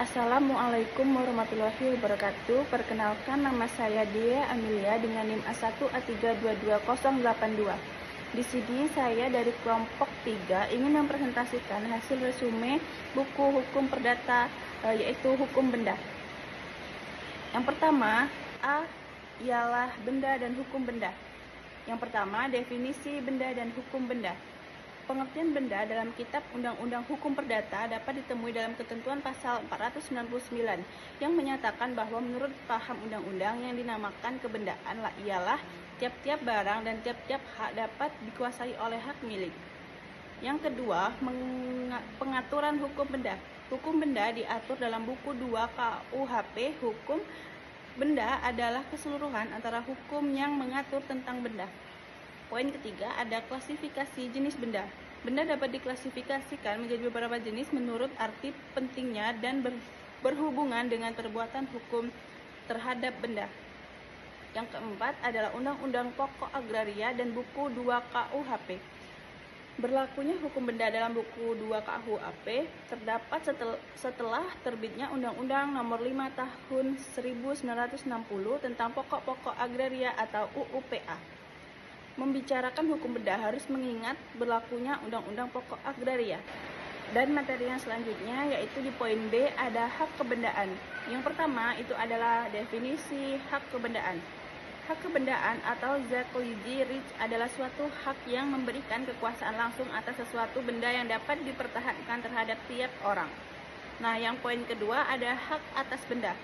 Assalamualaikum warahmatullahi wabarakatuh. Perkenalkan, nama saya Dia Amelia dengan NIM A1A322082. Di sini saya dari kelompok 3 ingin mempresentasikan hasil resume buku hukum perdata, yaitu hukum benda. Yang pertama, A ialah benda dan hukum benda. Yang pertama, definisi benda dan hukum benda. Pengertian benda dalam Kitab Undang-Undang Hukum Perdata dapat ditemui dalam ketentuan pasal 499 yang menyatakan bahwa menurut paham undang-undang yang dinamakan kebendaan ialah tiap-tiap barang dan tiap-tiap hak dapat dikuasai oleh hak milik. Yang kedua, pengaturan hukum benda. Hukum benda diatur dalam buku 2 KUHP. Hukum benda adalah keseluruhan antara hukum yang mengatur tentang benda. Poin ketiga, ada klasifikasi jenis benda. Benda dapat diklasifikasikan menjadi beberapa jenis menurut arti pentingnya dan berhubungan dengan perbuatan hukum terhadap benda. Yang keempat adalah Undang-Undang Pokok Agraria dan buku 2 KUHP. Berlakunya hukum benda dalam buku 2 KUHP terdapat setelah terbitnya Undang-Undang Nomor 5 Tahun 1960 tentang Pokok-Pokok Agraria atau UUPA. Membicarakan hukum benda harus mengingat berlakunya Undang-Undang Pokok Agraria. Dan materi yang selanjutnya yaitu di poin B ada hak kebendaan. Yang pertama itu adalah definisi hak kebendaan. Hak kebendaan atau zakoiji recht adalah suatu hak yang memberikan kekuasaan langsung atas sesuatu benda yang dapat dipertahankan terhadap tiap orang. Nah, yang poin kedua ada hak atas benda.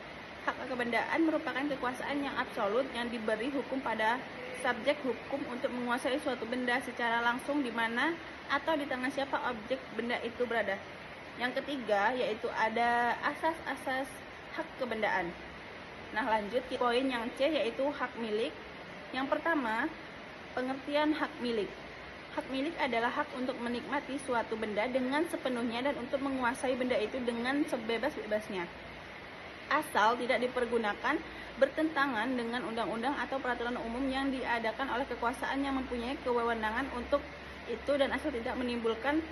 Hak kebendaan merupakan kekuasaan yang absolut yang diberi hukum pada subjek hukum untuk menguasai suatu benda secara langsung di mana atau di tangan siapa objek benda itu berada. Yang ketiga yaitu ada asas-asas hak kebendaan. Nah, lanjut ke poin yang C yaitu hak milik. Yang pertama, pengertian hak milik. Hak milik adalah hak untuk menikmati suatu benda dengan sepenuhnya dan untuk menguasai benda itu dengan sebebas-bebasnya, asal tidak dipergunakan bertentangan dengan undang-undang atau peraturan umum yang diadakan oleh kekuasaan yang mempunyai kewenangan untuk itu dan asal tidak menimbulkan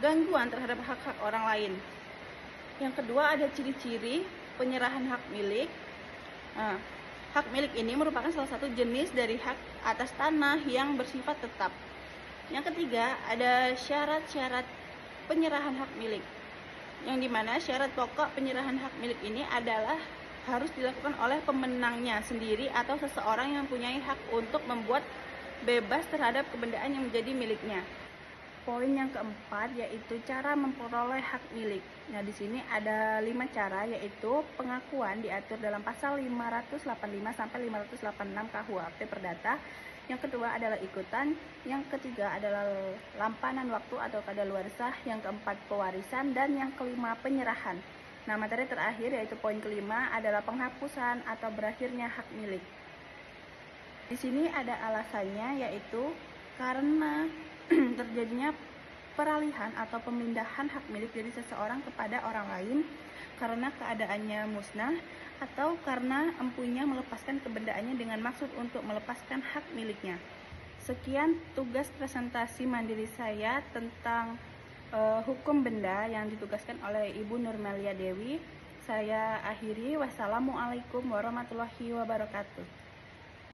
gangguan terhadap hak-hak orang lain. Yang kedua ada ciri-ciri penyerahan hak milik. Nah, hak milik ini merupakan salah satu jenis dari hak atas tanah yang bersifat tetap. Yang ketiga ada syarat-syarat penyerahan hak milik, yang dimana syarat pokok penyerahan hak milik ini adalah harus dilakukan oleh pemenangnya sendiri atau seseorang yang mempunyai hak untuk membuat bebas terhadap kebendaan yang menjadi miliknya. Poin yang keempat yaitu cara memperoleh hak milik. Nah, di sini ada 5 cara, yaitu pengakuan diatur dalam pasal 585 sampai 586 KUHP Perdata. Yang kedua adalah ikutan, yang ketiga adalah lampanan waktu atau kadaluarsah, yang keempat pewarisan, dan yang kelima penyerahan. Nah, materi terakhir yaitu poin kelima adalah penghapusan atau berakhirnya hak milik. Di sini ada alasannya yaitu karena terjadinya peralihan atau pemindahan hak milik dari seseorang kepada orang lain karena keadaannya musnah atau karena empunya melepaskan kebendaannya dengan maksud untuk melepaskan hak miliknya. Sekian tugas presentasi mandiri saya tentang hukum benda yang ditugaskan oleh Ibu Nurmelia Dewi. Saya akhiri. Wassalamualaikum warahmatullahi wabarakatuh.